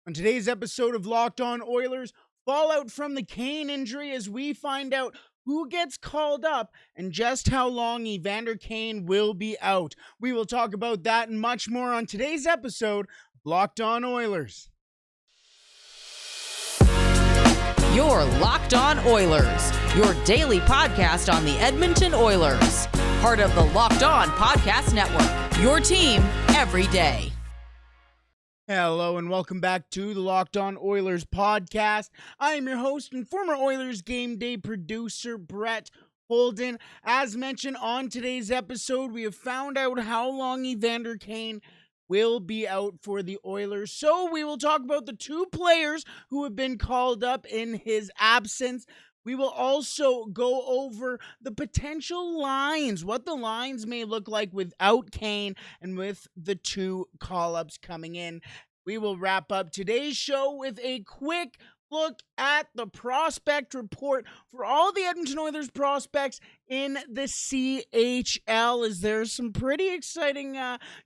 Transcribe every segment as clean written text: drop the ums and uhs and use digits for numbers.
On today's episode of Locked On Oilers, fallout from the Kane injury as we find out who gets called up and just how long Evander Kane will be out. We will talk about that and much more on today's episode of Locked On Oilers. You're Locked On Oilers, your daily podcast on the Edmonton Oilers. Part of the Locked On Podcast Network, your team every day. Hello and welcome back to the Locked On Oilers podcast. I am your host and former Oilers game day producer, Brett Holden. As mentioned on today's episode, we have found out how long Evander Kane will be out for the Oilers. So we will talk about the two players who have been called up in his absence. We will also go over the potential lines, what the lines may look like without Kane and with the two call-ups coming in. We will wrap up today's show with a quick look at the prospect report for all the Edmonton Oilers prospects in the CHL, as there's some pretty exciting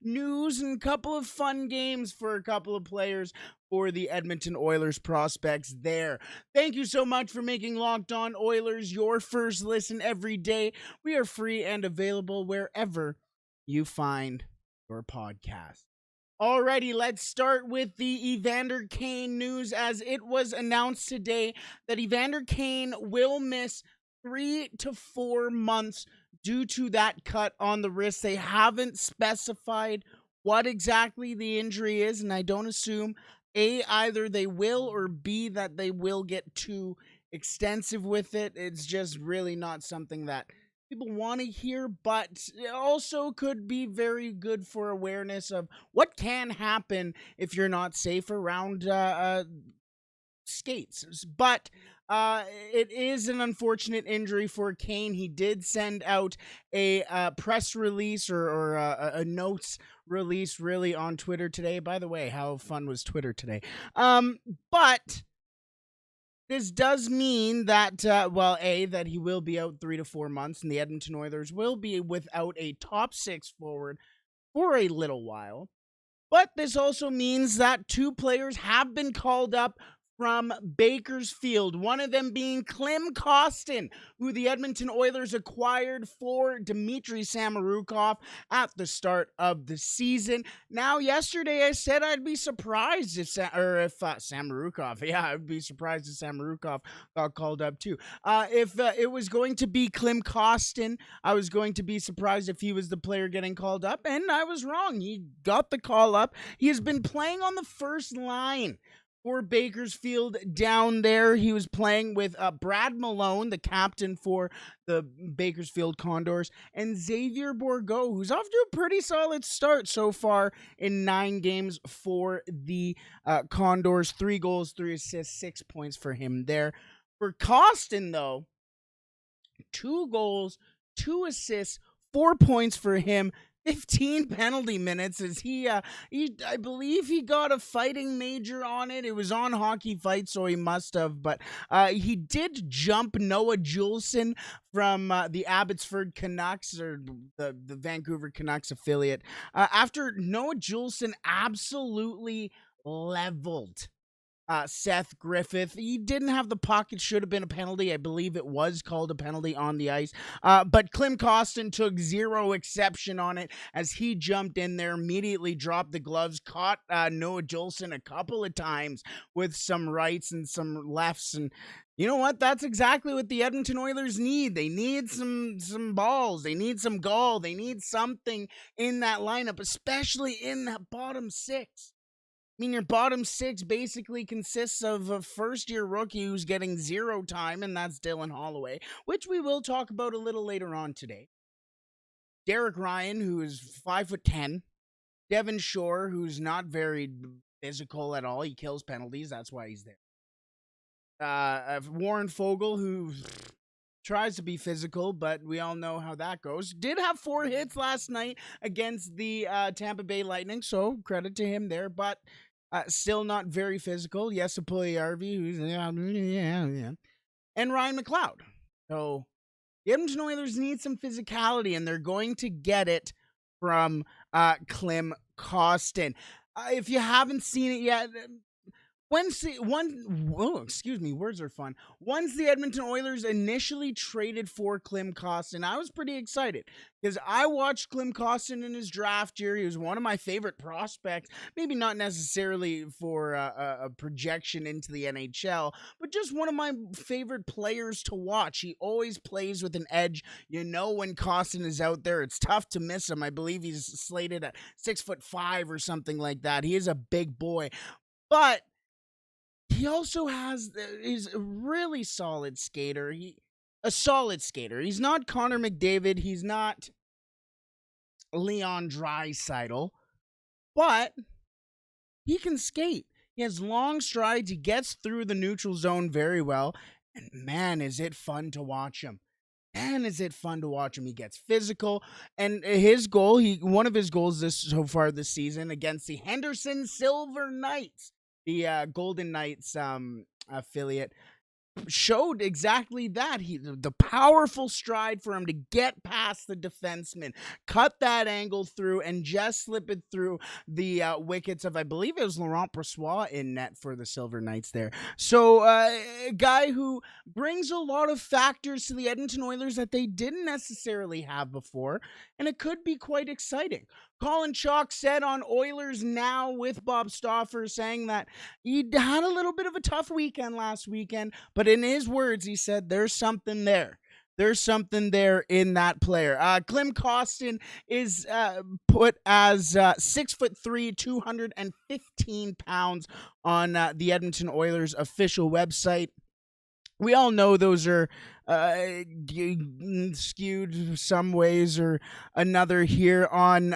news and a couple of fun games for a couple of players for the Edmonton Oilers prospects there. Thank you so much for making Locked On Oilers your first listen every day. We are free and available wherever you find your podcast. Alrighty, let's start with the Evander Kane news, as it was announced today that Evander Kane will miss 3 to 4 months due to that cut on the wrist. They haven't specified what exactly the injury is, and I don't assume A, either they will, or B, that they will get too extensive with it. It's just really not something that people want to hear, but it also could be very good for awareness of what can happen if you're not safe around skates. But it is an unfortunate injury for Kane. He did send out a press release or a notes release really on Twitter today. By the way, how fun was Twitter today? But this does mean that, that he will be out 3 to 4 months, and the Edmonton Oilers will be without a top six forward for a little while. But this also means that two players have been called up from Bakersfield, one of them being Kostin, who the Edmonton Oilers acquired for Dmitry Samorukov at the start of the season. Now, yesterday I said I'd be surprised if Samorukov, I'd be surprised if Samorukov got called up too. If it was going to be Klim Kostin, I was going to be surprised if he was the player getting called up, and I was wrong. He got the call up. He has been playing on the first line for Bakersfield down there. He was playing with Brad Malone, the captain for the Bakersfield Condors, and Xavier Bourgault, who's off to a pretty solid start so far in 9 games for the Condors. 3 goals, 3 assists, 6 points for him there. For Kostin, though, 2 goals, 2 assists, 4 points for him. 15 penalty minutes as I believe he got a fighting major on it. It was on Hockey Fight, so he must have, but he did jump Noah Juleson from the Abbotsford Canucks, or the Vancouver Canucks affiliate, after Noah Juleson absolutely leveled Seth Griffith. He didn't have the puck. It should have been a penalty. I believe it was called a penalty on the ice. But Klim Kostin took zero exception on it as he jumped in there, immediately dropped the gloves, caught Noah Juleson a couple of times with some rights and some lefts. And you know what? That's exactly what the Edmonton Oilers need. They need some balls. They need some goal. They need something in that lineup, especially in that bottom 6. I mean, your bottom 6 basically consists of a first-year rookie who's getting 0 time, and that's Dylan Holloway, which we will talk about a little later on today. Derek Ryan, who is 5'10", Devin Shore, who's not very physical at all. He kills penalties. That's why he's there. Warren Fogle, who tries to be physical, but we all know how that goes. Did have 4 hits last night against the Tampa Bay Lightning, so credit to him there, but still not very physical. Yes, Puljujärvi, who's and Ryan McLeod. So the Edmonton Oilers need some physicality, and they're going to get it from Klim Kostin. If you haven't seen it yet, Words are fun. Once the Edmonton Oilers initially traded for Klim Kostin, I was pretty excited because I watched Klim Kostin in his draft year. He was one of my favorite prospects, maybe not necessarily for a projection into the NHL, but just one of my favorite players to watch. He always plays with an edge. You know, when Kostin is out there, it's tough to miss him. I believe he's slated at 6'5" or something like that. He is a big boy, but he also is a really solid skater. A solid skater. He's not Connor McDavid. He's not Leon Draisaitl, but he can skate. He has long strides. He gets through the neutral zone very well. And man, is it fun to watch him. Man, is it fun to watch him. He gets physical. And one of his goals so far this season against the Henderson Silver Knights, the Golden Knights affiliate, showed exactly that. The powerful stride for him to get past the defenseman, cut that angle through, and just slip it through the wickets of, I believe it was Laurent Brossoit in net for the Silver Knights there. So a guy who brings a lot of factors to the Edmonton Oilers that they didn't necessarily have before, and it could be quite exciting. Colin Chalk said on Oilers Now with Bob Stauffer, saying that he had a little bit of a tough weekend last weekend, but in his words, he said there's something there. There's something there in that player. Klim Kostin is put as 6'3", 215 pounds on the Edmonton Oilers official website. We all know those are skewed some ways or another here on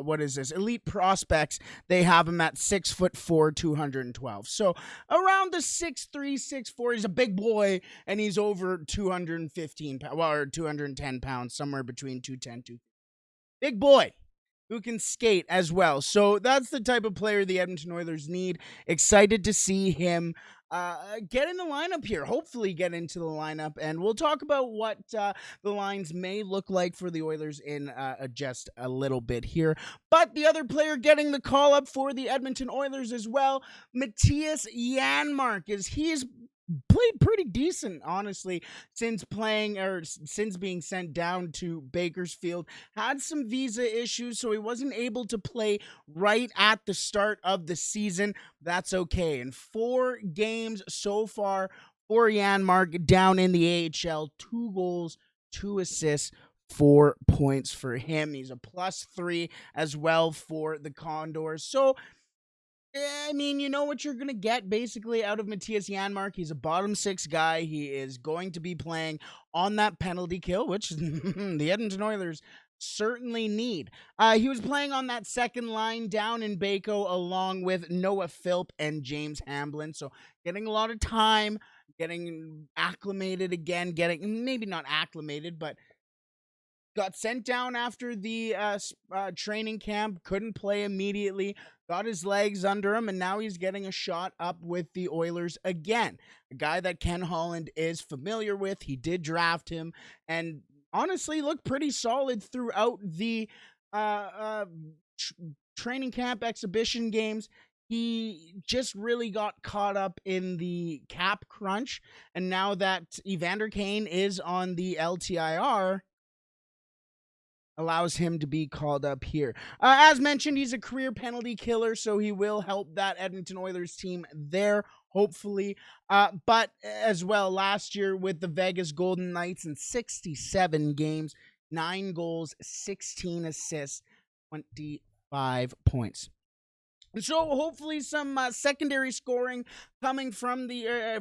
what is this? Elite Prospects. They have him at 6'4", 212. So around the 6'3", 6'4". He's a big boy, and he's over 215 pounds, or 210 pounds, somewhere between 210 2. Big boy who can skate as well. So that's the type of player the Edmonton Oilers need. Excited to see him get in the lineup here, hopefully get into the lineup, and we'll talk about what the lines may look like for the Oilers in just a little bit here. But the other player getting the call up for the Edmonton Oilers as well, Mattias Janmark, he's played pretty decent, honestly, since being sent down to Bakersfield. Had some visa issues, so he wasn't able to play right at the start of the season. That's okay. In 4 games so far for Janmark down in the AHL, 2 goals, 2 assists, 4 points for him. He's a +3 as well for the Condors. So I mean, you know what you're going to get basically out of Mattias Janmark. He's a bottom 6 guy. He is going to be playing on that penalty kill, which the Edmonton Oilers certainly need. He was playing on that second line down in Baco along with Noah Philp and James Hamblin. So getting a lot of time, getting acclimated again, maybe not acclimated, but got sent down after the training camp, couldn't play immediately, got his legs under him, and now he's getting a shot up with the Oilers again. A guy that Ken Holland is familiar with. He did draft him, and honestly looked pretty solid throughout the training camp exhibition games. He just really got caught up in the cap crunch, and now that Evander Kane is on the LTIR, allows him to be called up here. As mentioned, he's a career penalty killer, so he will help that Edmonton Oilers team there, hopefully. But as well, last year with the Vegas Golden Knights in 67 games, 9 goals, 16 assists, 25 points. So hopefully some secondary scoring coming from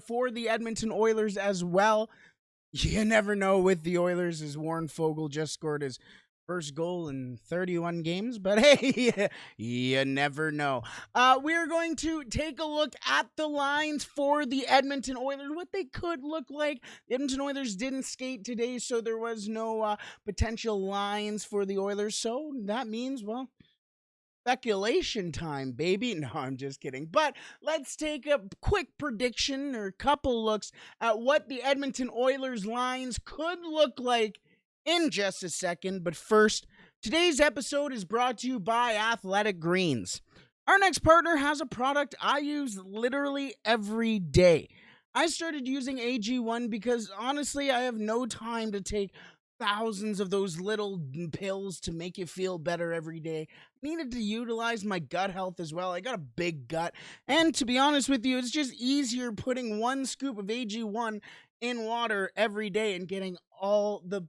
for the Edmonton Oilers as well. You never know with the Oilers, as Warren Fogle just scored his first goal in 31 games, but hey, you never know. We're going to take a look at the lines for the Edmonton Oilers, what they could look like. The Edmonton Oilers didn't skate today, so there was no potential lines for the Oilers, so that means, well, speculation time, baby. No, I'm just kidding. But let's take a quick prediction or couple looks at what the Edmonton Oilers lines could look like in just a second. But first, today's episode is brought to you by Athletic Greens. Our next partner has a product I use literally every day. I started using AG1 because honestly, I have no time to take thousands of those little pills to make you feel better every day. I needed to utilize my gut health as well. I got a big gut. And to be honest with you, it's just easier putting one scoop of AG1 in water every day and getting all the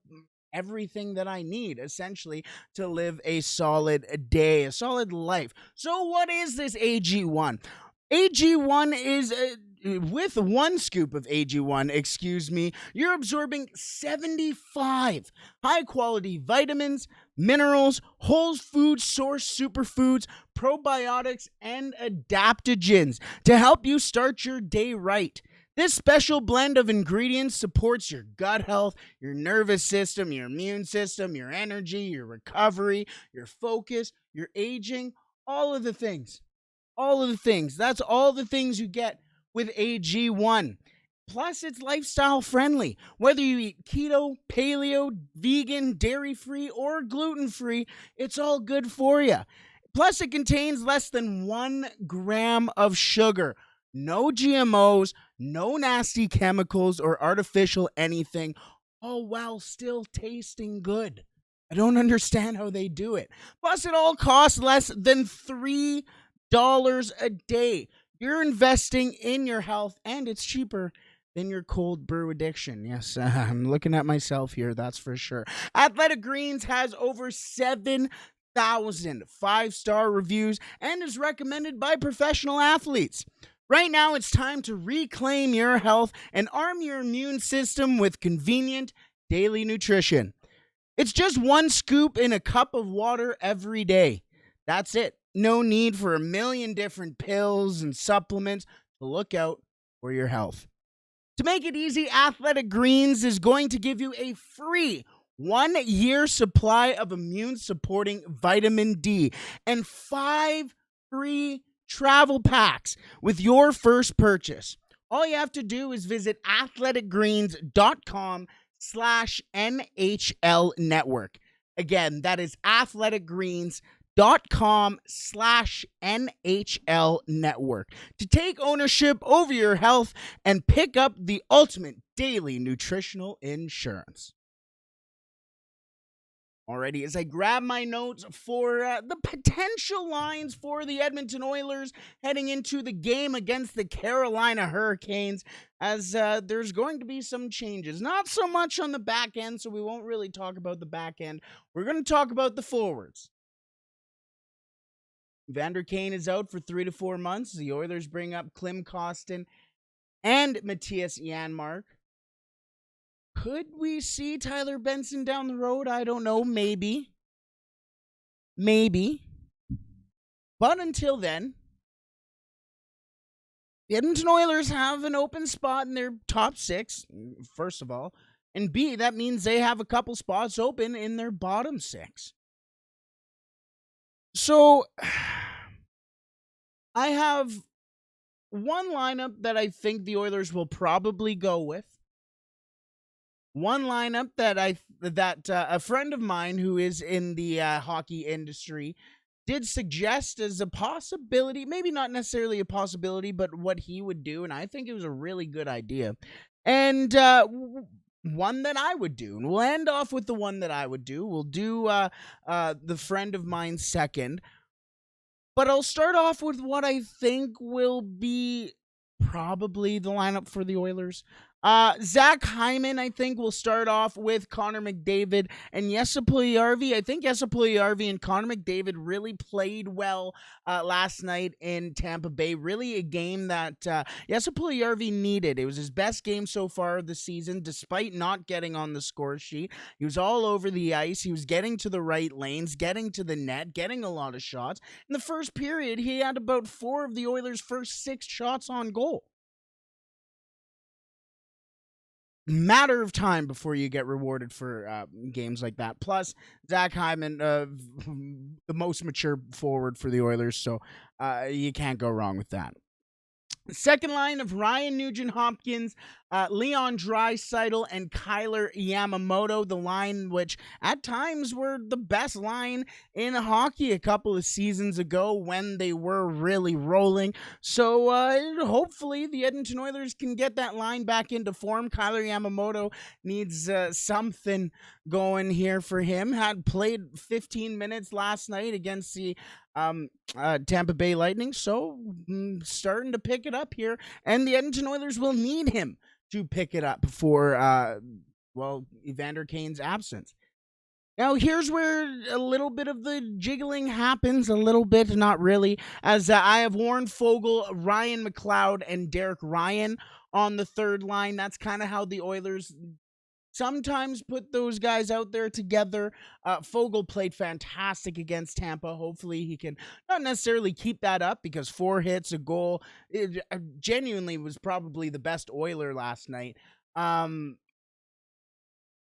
everything that I need essentially to live a solid day, a solid life. So, what is this AG1? AG1 is with one scoop of AG1, you're absorbing 75 high quality vitamins, minerals, whole food source superfoods, probiotics, and adaptogens to help you start your day right. This special blend of ingredients supports your gut health, your nervous system, your immune system, your energy, your recovery, your focus, your aging, all of the things. All of the things. That's all the things you get with AG1. Plus, it's lifestyle friendly. Whether you eat keto, paleo, vegan, dairy free, or gluten free, it's all good for you. Plus, it contains less than 1 gram of sugar. No GMOs, no nasty chemicals or artificial anything, all while still tasting good. I don't understand how they do it. Plus, it all costs less than $3 a day. You're investing in your health, and it's cheaper than your cold brew addiction. Yes, I'm looking at myself here, that's for sure. Athletic Greens has over 7,000 five-star reviews and is recommended by professional athletes. Right now, it's time to reclaim your health and arm your immune system with convenient daily nutrition. It's just one scoop in a cup of water every day. That's it. No need for a million different pills and supplements to look out for your health. To make it easy, Athletic Greens is going to give you a free 1 year supply of immune supporting vitamin D and 5 free travel packs with your first purchase. All you have to do is visit athleticgreens.com/NHL network. Again, that is athleticgreens.com/NHL network to take ownership over your health and pick up the ultimate daily nutritional insurance. Alrighty, as I grab my notes for the potential lines for the Edmonton Oilers heading into the game against the Carolina Hurricanes, as there's going to be some changes. Not so much on the back end, so we won't really talk about the back end. We're going to talk about the forwards. Evander Kane is out for 3 to 4 months. The Oilers bring up Klim, Kostin, and Mattias Janmark. Could we see Tyler Benson down the road? I don't know. Maybe. But until then, the Edmonton Oilers have an open spot in their top 6, first of all. And B, that means they have a couple spots open in their bottom 6. So, I have one lineup that I think the Oilers will probably go with. One lineup that a friend of mine who is in the hockey industry did suggest as a possibility, maybe not necessarily a possibility, but what he would do, and I think it was a really good idea. And one that I would do. And we'll end off with the one that I would do. We'll do the friend of mine second. But I'll start off with what I think will be probably the lineup for the Oilers. Zach Hyman, I think, will start off with Connor McDavid and Jesse Puljujarvi. I think Jesse Puljujarvi and Connor McDavid really played well last night in Tampa Bay. Really a game that Jesse Puljujarvi needed. It was his best game so far of the season, despite not getting on the score sheet. He was all over the ice. He was getting to the right lanes, getting to the net, getting a lot of shots. In the first period, he had about 4 of the Oilers' first 6 shots on goal. Matter of time before you get rewarded for games like that. Plus, Zach Hyman, the most mature forward for the Oilers, so you can't go wrong with that. Second line of Ryan Nugent-Hopkins, Leon Draisaitl, and Kyler Yamamoto, the line which at times were the best line in hockey a couple of seasons ago when they were really rolling. So hopefully the Edmonton Oilers can get that line back into form. Kyler Yamamoto needs something going here for him. Had played 15 minutes last night against the Tampa Bay Lightning, so starting to pick it up here, and the Edmonton Oilers will need him to pick it up for Evander Kane's absence. Now, here's where a little bit of the jiggling happens, a little bit, not really, as I have Warren Foegele, Ryan McLeod, and Derek Ryan on the third line. That's kind of how the Oilers sometimes put those guys out there together. Foegele played fantastic against Tampa. Hopefully he can not necessarily keep that up, because 4 hits, a goal. It genuinely was probably the best Oiler last night.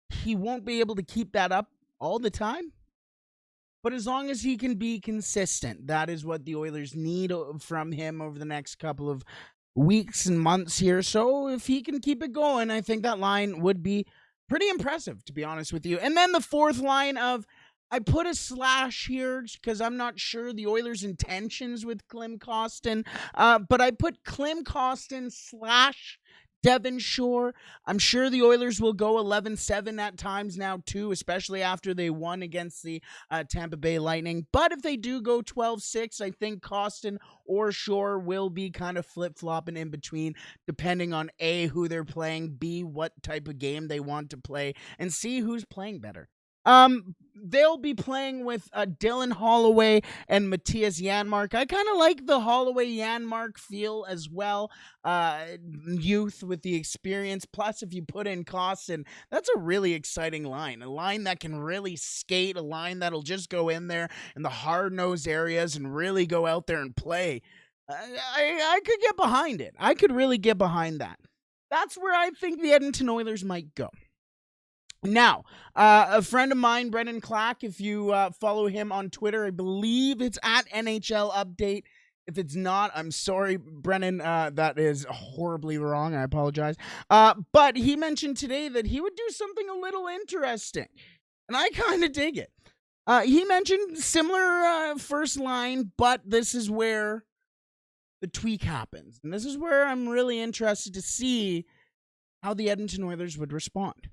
He won't be able to keep that up all the time, but as long as he can be consistent, that is what the Oilers need from him over the next couple of weeks and months here. So if he can keep it going, I think that line would be pretty impressive, to be honest with you. And then the fourth line of, I put a slash here because I'm not sure the Oilers' intentions with Klim Kostin, but I put Klim Kostin slash Devon Shore. I'm sure the Oilers will go 11-7 at times now too, especially after they won against the Tampa Bay Lightning. But if they do go 12-6, I think Kostin or Shore will be kind of flip-flopping in between, depending on A, who they're playing, B, what type of game they want to play, and C, who's playing better. They'll be playing with Dylan Holloway and Mattias Janmark. I kind of like the Holloway-Janmark feel as well. Youth with the experience. Plus, if you put in Kostin, that's a really exciting line. A line that can really skate. A line that'll just go in there in the hard-nosed areas and really go out there and play. I could get behind it. I could really get behind that. That's where I think the Edmonton Oilers might go. Now, a friend of mine, Brendan Clack, if you follow him on Twitter, I believe it's at NHL Update. If it's not, I'm sorry, Brennan, that is horribly wrong. I apologize. But he mentioned today that he would do something a little interesting, and I kind of dig it. He mentioned similar first line, but this is where the tweak happens. And this is where I'm really interested to see how the Edmonton Oilers would respond.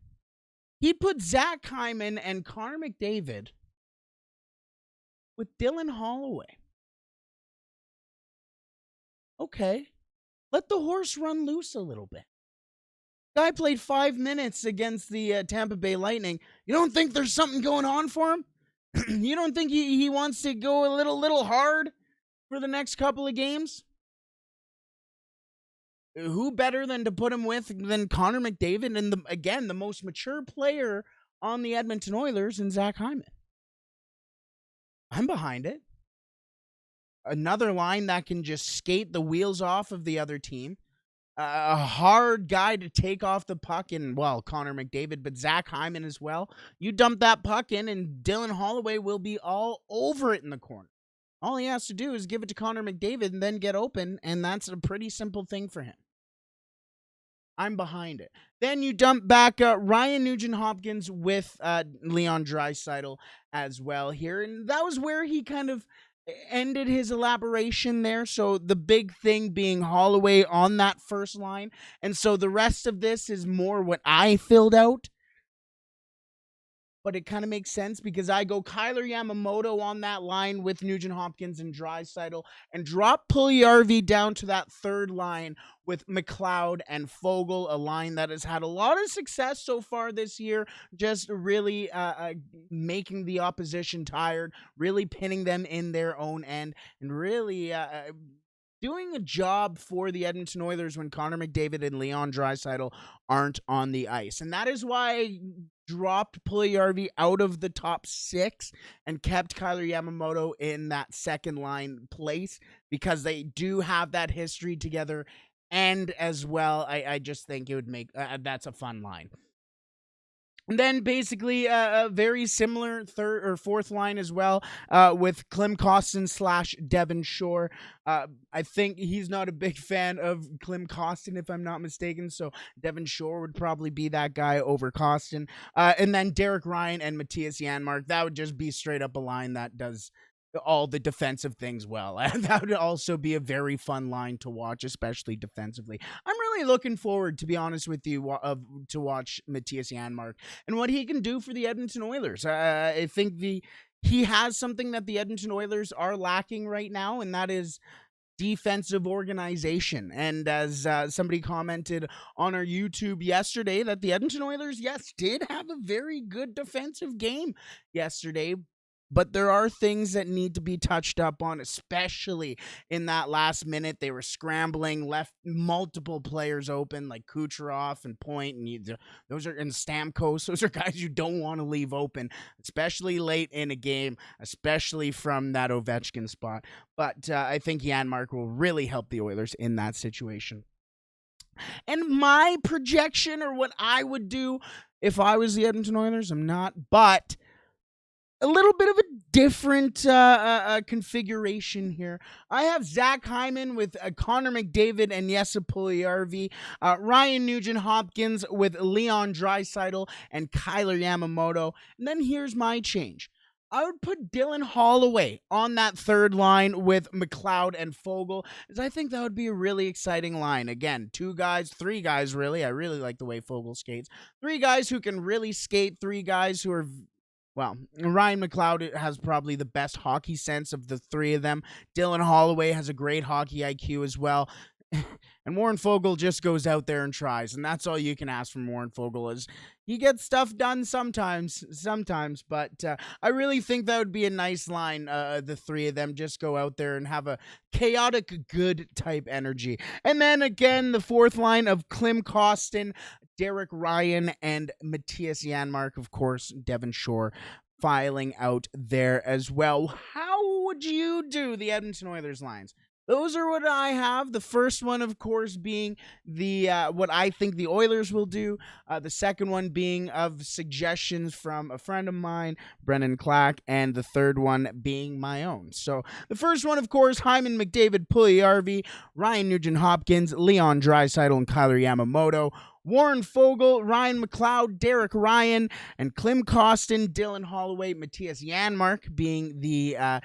He put Zach Hyman and Connor McDavid with Dylan Holloway. Okay, let the horse run loose a little bit. Guy played 5 minutes against the Tampa Bay Lightning. You don't think there's something going on for him? You don't think he wants to go a little hard for the next couple of games? Who better than to put him with than Connor McDavid and, the most mature player on the Edmonton Oilers in Zach Hyman? I'm behind it. Another line that can just skate the wheels off of the other team. A hard guy to take off the puck in, well, Connor McDavid, but Zach Hyman as well. You dump that puck in and Dylan Holloway will be all over it in the corner. All he has to do is give it to Connor McDavid and then get open, and that's a pretty simple thing for him. I'm behind it. Then you dump back Ryan Nugent-Hopkins with Leon Draisaitl as well here. And that was where he kind of ended his elaboration there. So the big thing being Holloway on that first line. And so the rest of this is more what I filled out. But it kind of makes sense because I go Kyler Yamamoto on that line with Nugent-Hopkins and Draisaitl and drop Puljujarvi down to that third line with McLeod and Foegele, a line that has had a lot of success so far this year, just really making the opposition tired, really pinning them in their own end, and really doing a job for the Edmonton Oilers when Connor McDavid and Leon Draisaitl aren't on the ice. And that is why I dropped Puljujarvi out of the top 6 and kept Kyler Yamamoto in that second line place, because they do have that history together. And as well, I just think it would make that's a fun line. And then basically a very similar third or fourth line as well, with Klim Kostin / Devon Shore. I think he's not a big fan of Klim Kostin, if I'm not mistaken. So Devon Shore would probably be that guy over Kostin. And then Derek Ryan and Mattias Janmark. That would just be straight up a line that does all the defensive things well. And that would also be a very fun line to watch, especially defensively. I'm really looking forward, to be honest with you, to watch Mattias Janmark and what he can do for the Edmonton Oilers. I think he has something that the Edmonton Oilers are lacking right now, and that is defensive organization. And as somebody commented on our YouTube yesterday, that the Edmonton Oilers, yes, did have a very good defensive game yesterday, but there are things that need to be touched up on, especially in that last minute. They were scrambling, left multiple players open, like Kucherov and Point, and those are in Stamkos. Those are guys you don't want to leave open, especially late in a game, especially from that Ovechkin spot. But I think Janmark will really help the Oilers in that situation. And my projection, or what I would do if I was the Edmonton Oilers, I'm not, but a little bit of a different configuration here. I have Zach Hyman with Connor McDavid and Jesse Puljujarvi, Ryan Nugent-Hopkins with Leon Draisaitl and Kyler Yamamoto. And then here's my change. I would put Dylan Holloway on that third line with McLeod and Fogle, as I think that would be a really exciting line. Again, three guys, really. I really like the way Fogle skates. Three guys who can really skate, three guys who are... Well, Ryan McLeod has probably the best hockey sense of the three of them. Dylan Holloway has a great hockey IQ as well. And Warren Fogle just goes out there and tries. And that's all you can ask from Warren Fogle, is he gets stuff done sometimes. But I really think that would be a nice line. The three of them just go out there and have a chaotic good type energy. And then again, the fourth line of Klim Kostin, Derek Ryan, and Mattias Janmark, of course, Devon Shore filing out there as well. How would you do the Edmonton Oilers lines? Those are what I have. The first one, of course, being the what I think the Oilers will do. The second one being of suggestions from a friend of mine, Brendan Clack, and the third one being my own. So the first one, of course, Hyman, McDavid, Puljujarvi, Ryan Nugent-Hopkins, Leon Draisaitl, and Kyler Yamamoto. Warren Fogle, Ryan McLeod, Derek Ryan, and Klim Kostin, Dylan Holloway, Mattias Janmark being the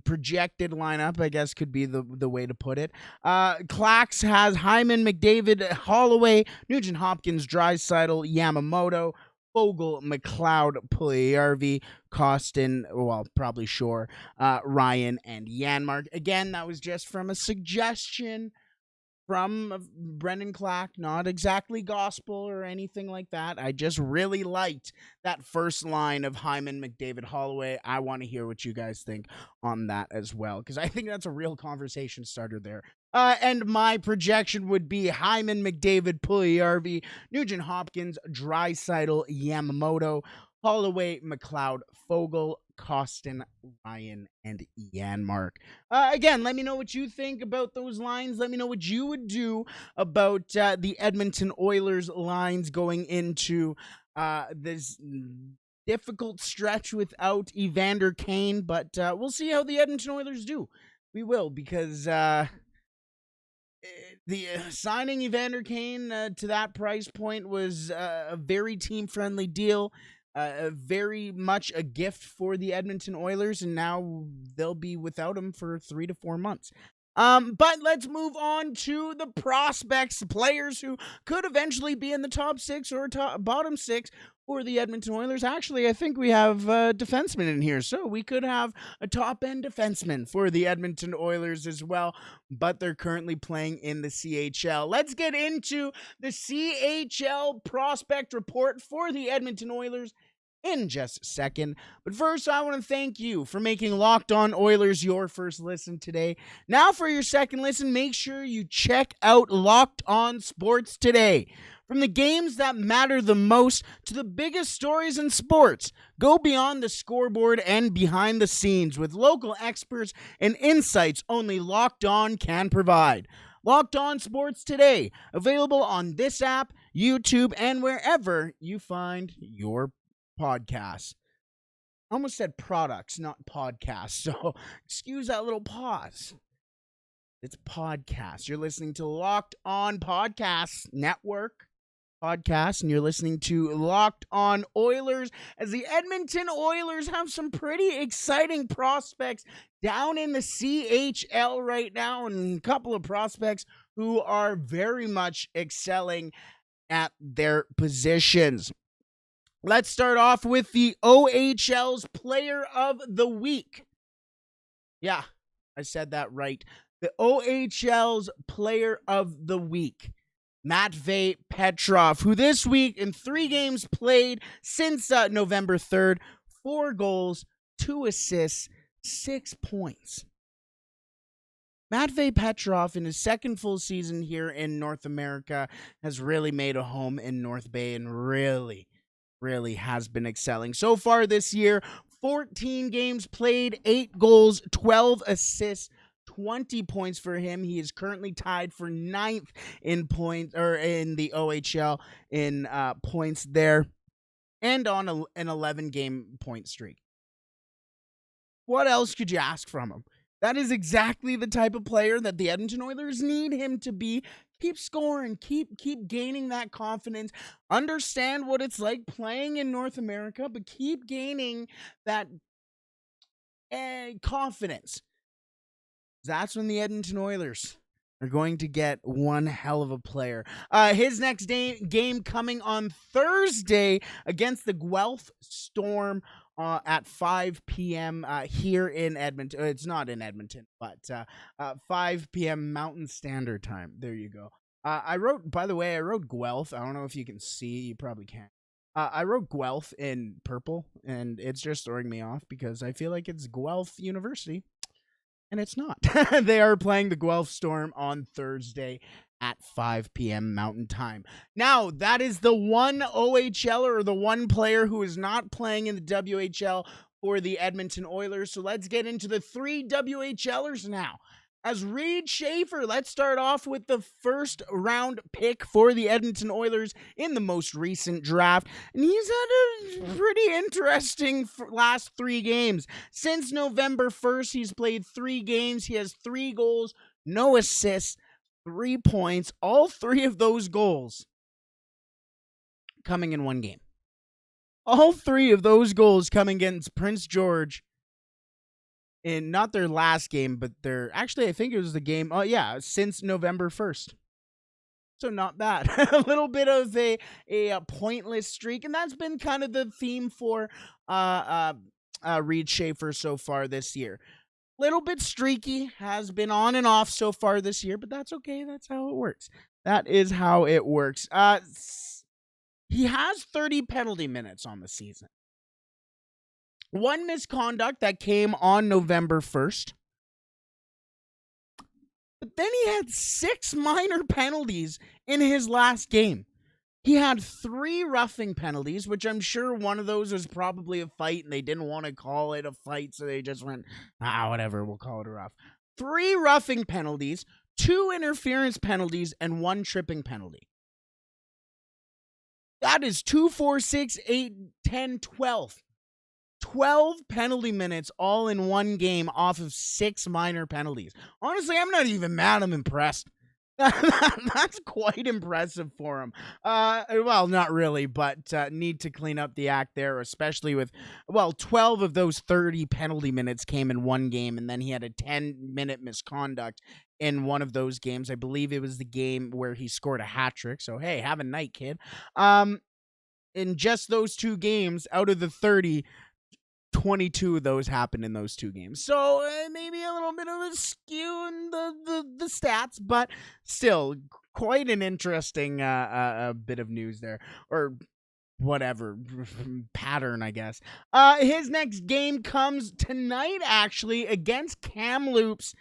projected lineup, I guess could be the way to put it. Clax has Hyman, McDavid, Holloway, Nugent-Hopkins, Draisaitl, Yamamoto, Fogle, McLeod, Puljujarvi, Kostin, well, probably Shore, Ryan, and Janmark. Again, that was just from a suggestion from Brendan Clack, not exactly gospel or anything like that. I just really liked that first line of Hyman, McDavid, Holloway. I want to hear what you guys think on that as well, because I think that's a real conversation starter there. And my projection would be Hyman, McDavid, Puljujarvi, Nugent-Hopkins, Draisaitl, Yamamoto, Holloway, McLeod, Fogle, Kostin, Ryan, and Janmark. Again, let me know what you think about those lines. Let me know what you would do about the Edmonton Oilers lines going into this difficult stretch without Evander Kane. But we'll see how the Edmonton Oilers do. We will, because the signing Evander Kane to that price point was a very team-friendly deal. Very much a gift for the Edmonton Oilers, and now they'll be without him for 3 to 4 months. But let's move on to the prospects, players who could eventually be in the top 6 or bottom 6 for the Edmonton Oilers. Actually, I think we have defensemen in here, so we could have a top-end defenseman for the Edmonton Oilers as well, but they're currently playing in the CHL. Let's get into the CHL prospect report for the Edmonton Oilers in just a second. But first, I want to thank you for making Locked On Oilers your first listen today. Now for your second listen, make sure you check out Locked On Sports Today. From the games that matter the most to the biggest stories in sports, go beyond the scoreboard and behind the scenes with local experts and insights only Locked On can provide. Locked On Sports Today, available on this app, YouTube, and wherever you find your podcasts. I almost said products, not podcasts, so excuse that little pause. It's podcast. You're listening to Locked On Podcast Network podcast, and you're listening to Locked On Oilers as the Edmonton Oilers have some pretty exciting prospects down in the CHL right now, and a couple of prospects who are very much excelling at their positions. Let's start off with the OHL's Player of the Week. Yeah, I said that right. The OHL's Player of the Week, Matvei Petrov, who this week in 3 games played since November 3rd, 4 goals, 2 assists, 6 points. Matvei Petrov, in his second full season here in North America, has really made a home in North Bay and really has been excelling. So far this year, 14 games played, 8 goals, 12 assists, 20 points for him. He is currently tied for 9th in points, or in the OHL in points there, and on an 11-game point streak. What else could you ask from him? That is exactly the type of player that the Edmonton Oilers need him to be. Keep scoring, keep gaining that confidence. Understand what it's like playing in North America, but keep gaining that confidence. That's when the Edmonton Oilers are going to get one hell of a player. His next game coming on Thursday against the Guelph Storm at 5 p.m. Here in Edmonton. It's not in Edmonton, but 5 p.m. Mountain Standard Time. There you go. I wrote Guelph. I don't know if you can see. You probably can't. I wrote Guelph in purple, and it's just throwing me off because I feel like it's Guelph University. And it's not. They are playing the Guelph Storm on Thursday at 5 p.m. Mountain Time. Now, that is the one OHLer, or the one player who is not playing in the WHL for the Edmonton Oilers. So let's get into the 3 WHLers now. As Reed Schaefer, let's start off with the first round pick for the Edmonton Oilers in the most recent draft. And he's had a pretty interesting last 3 games. Since November 1st, he's played 3 games. He has 3 goals, no assists, 3 points. All 3 of those goals coming in 1 game. All 3 of those goals coming against Prince George in not their last game, but I think it was the game, since November 1st. So not bad. A little bit of a pointless streak, and that's been kind of the theme for Reed Schaefer so far this year. Little bit streaky, has been on and off so far this year, but that's okay. That's how it works. That is how it works. He has 30 penalty minutes on the season. 1 misconduct that came on November 1st. But then he had 6 minor penalties in his last game. He had 3 roughing penalties, which I'm sure one of those was probably a fight, and they didn't want to call it a fight, so they just went, whatever, we'll call it a rough. 3 roughing penalties, 2 interference penalties, and 1 tripping penalty. That is 2, 4, 6, 8, 10, 12. 12 penalty minutes all in 1 game off of 6 minor penalties. Honestly, I'm not even mad. I'm impressed. That's quite impressive for him. Well, not really, but need to clean up the act there, especially with, 12 of those 30 penalty minutes came in 1 game, and then he had a 10-minute misconduct in one of those games. I believe it was the game where he scored a hat trick. So, hey, have a night, kid. In just those 2 games, out of the 30, 22 of those happened in those 2 games. So maybe a little bit of a skew in the stats, but still quite an interesting bit of news there, or whatever pattern, I guess. His next game comes tonight, actually, against Kamloops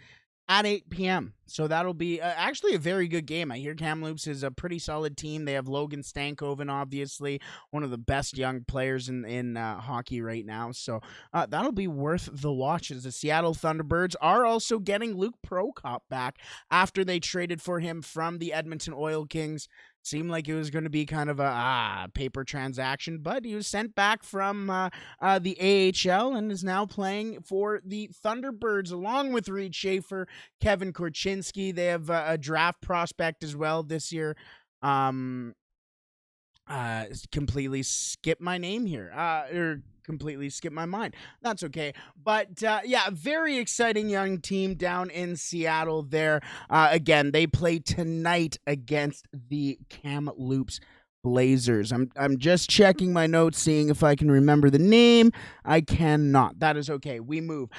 at 8 p.m. So that'll be actually a very good game. I hear Kamloops is a pretty solid team. They have Logan Stankoven, obviously, one of the best young players in hockey right now. So that'll be worth the watch, as the Seattle Thunderbirds are also getting Luke Prokop back after they traded for him from the Edmonton Oil Kings. Seemed like it was going to be kind of a paper transaction, but he was sent back from the AHL and is now playing for the Thunderbirds along with Reed Schaefer, Kevin Korchinski. They have a draft prospect as well this year. Completely skip my name here, or completely skip my mind. That's okay. But yeah, very exciting young team down in Seattle there. Again, they play tonight against the Kamloops Blazers. I'm just checking my notes, seeing if I can remember the name. I cannot. That is okay. We move.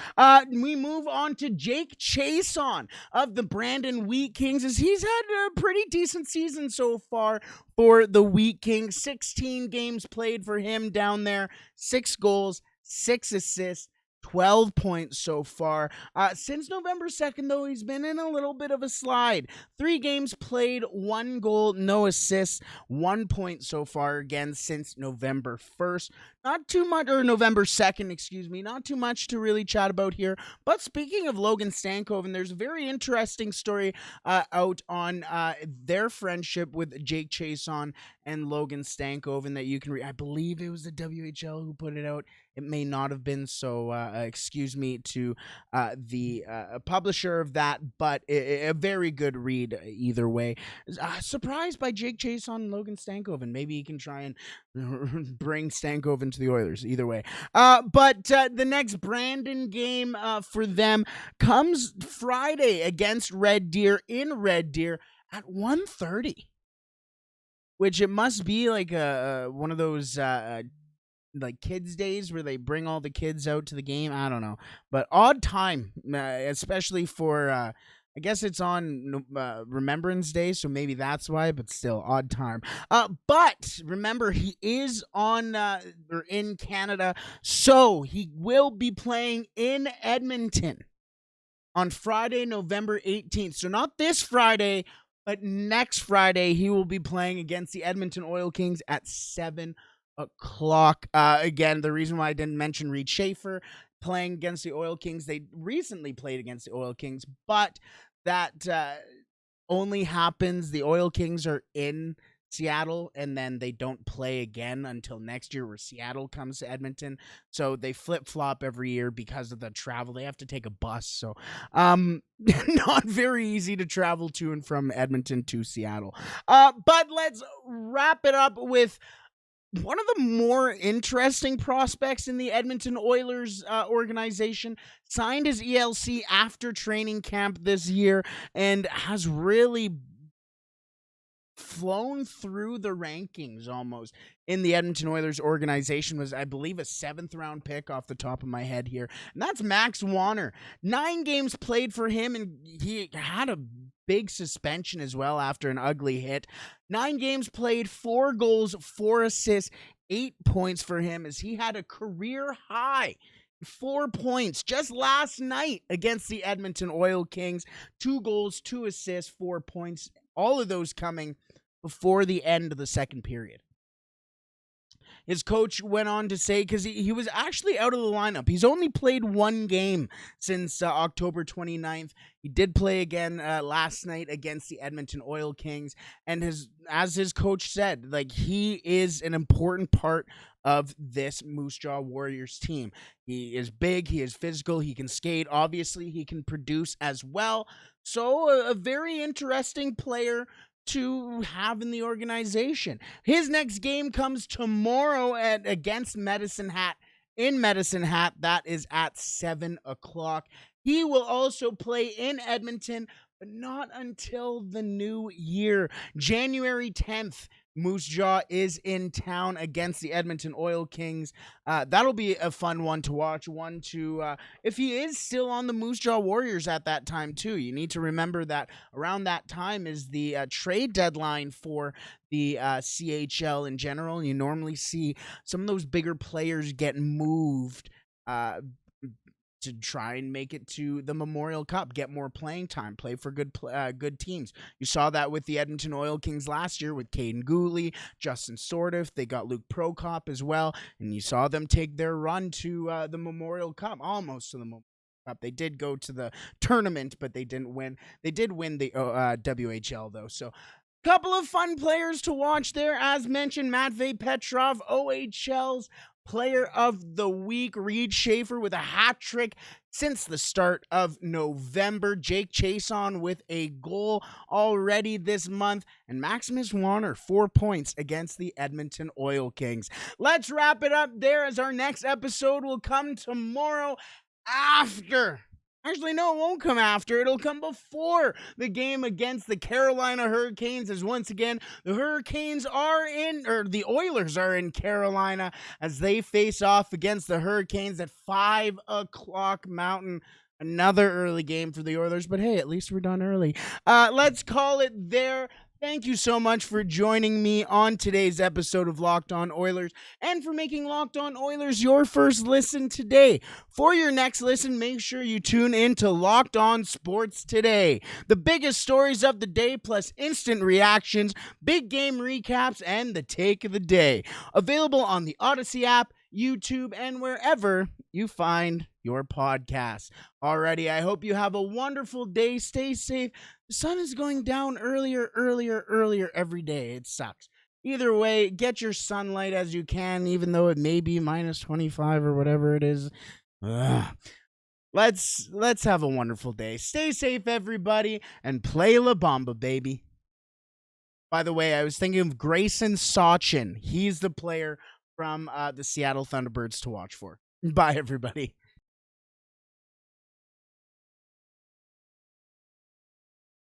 We move on to Jake Chason of the Brandon Wheat Kings, as he's had a pretty decent season so far for the Wheat Kings. 16 games played for him down there. 6 goals, 6 assists. 12 points so far. Since November 2nd, though, he's been in a little bit of a slide. 3 games played, 1 goal, no assists, 1 point so far, again, since November 1st. Not too much, or November 2nd, excuse me, not too much to really chat about here. But speaking of Logan Stankoven, there's a very interesting story out on their friendship with Jake Chason and Logan Stankoven that you can read. I believe it was the WHL who put it out. It may not have been, so excuse me to the publisher of that, but a very good read either way. Surprised by Jake Chason and Logan Stankoven. Maybe he can try and bring Stankoven to the Oilers. Either way. But the next Brandon game for them comes Friday against Red Deer in Red Deer at 1:30. Which it must be like one of those like kids days where they bring all the kids out to the game. I don't know, but odd time, especially for I guess it's on Remembrance Day, so maybe that's why, but still odd time. But remember, he is on or in Canada, so he will be playing in Edmonton on Friday, November 18th. So not this Friday, but next Friday, he will be playing against the Edmonton Oil Kings at 7 o'clock. Again, the reason why I didn't mention Reed Schaefer playing against the Oil Kings, they recently played against the Oil Kings, but that only happens, the Oil Kings are in Seattle, and then they don't play again until next year where Seattle comes to Edmonton. So they flip-flop every year because of the travel. They have to take a bus. So not very easy to travel to and from Edmonton to Seattle. But let's wrap it up with one of the more interesting prospects in the Edmonton Oilers organization. Signed his ELC after training camp this year and has really flown through the rankings almost in the Edmonton Oilers organization. Was, I believe, a 7th round pick off the top of my head here. And that's Max Wanner. 9 games played for him, and he had a big suspension as well after an ugly hit. 9 games played, 4 goals, 4 assists, 8 points for him, as he had a career high 4 points just last night against the Edmonton Oil Kings. 2 goals, 2 assists, 4 points. All of those coming before the end of the second period. His coach went on to say, because he was actually out of the lineup. He's only played 1 game since October 29th. He did play again last night against the Edmonton Oil Kings. And as his coach said, like, he is an important part of this Moose Jaw Warriors team. He is big, he is physical, he can skate. Obviously, he can produce as well. So a very interesting player to have in the organization. His next game comes tomorrow against Medicine Hat in Medicine Hat. That is at 7 o'clock. He will also play in Edmonton, but not until the new year. January 10th, Moose Jaw is in town against the Edmonton Oil Kings. That'll be a fun one to watch. One to, if he is still on the Moose Jaw Warriors at that time too. You need to remember that around that time is the trade deadline for the CHL in general. And you normally see some of those bigger players get moved to try and make it to the Memorial Cup, get more playing time, play for good teams. You saw that with the Edmonton Oil Kings last year with Caden Gooley, Justin Sordiff. They got Luke Prokop as well, and you saw them take their run to the Memorial Cup, almost to the Memorial Cup. They did go to the tournament, but they didn't win. They did win the WHL, though, so Couple of fun players to watch there. As mentioned, Matvei Petrov, OHL's Player of the Week. Reed Schaefer with a hat trick since the start of November. Jake Chason with a goal already this month. And Maximus Warner, 4 points against the Edmonton Oil Kings. Let's wrap it up there, as our next episode will come tomorrow after. Actually, no, it won't come after. It'll come before the game against the Carolina Hurricanes, as once again, the the Oilers are in Carolina as they face off against the Hurricanes at 5 o'clock Mountain. Another early game for the Oilers, but hey, at least we're done early. Let's call it there. Thank you so much for joining me on today's episode of Locked On Oilers and for making Locked On Oilers your first listen today. For your next listen, make sure you tune in to Locked On Sports Today. The biggest stories of the day, plus instant reactions, big game recaps, and the take of the day. Available on the Odyssey app, YouTube, and wherever you find your podcasts. Alrighty, I hope you have a wonderful day. Stay safe. The sun is going down earlier every day. It sucks. Either way, get your sunlight as you can, even though it may be minus 25 or whatever it is. Ugh. Let's have a wonderful day. Stay safe, everybody, and play La Bamba, baby. By the way, I was thinking of Grayson Sachin. He's the player from the Seattle Thunderbirds to watch for. Bye, everybody.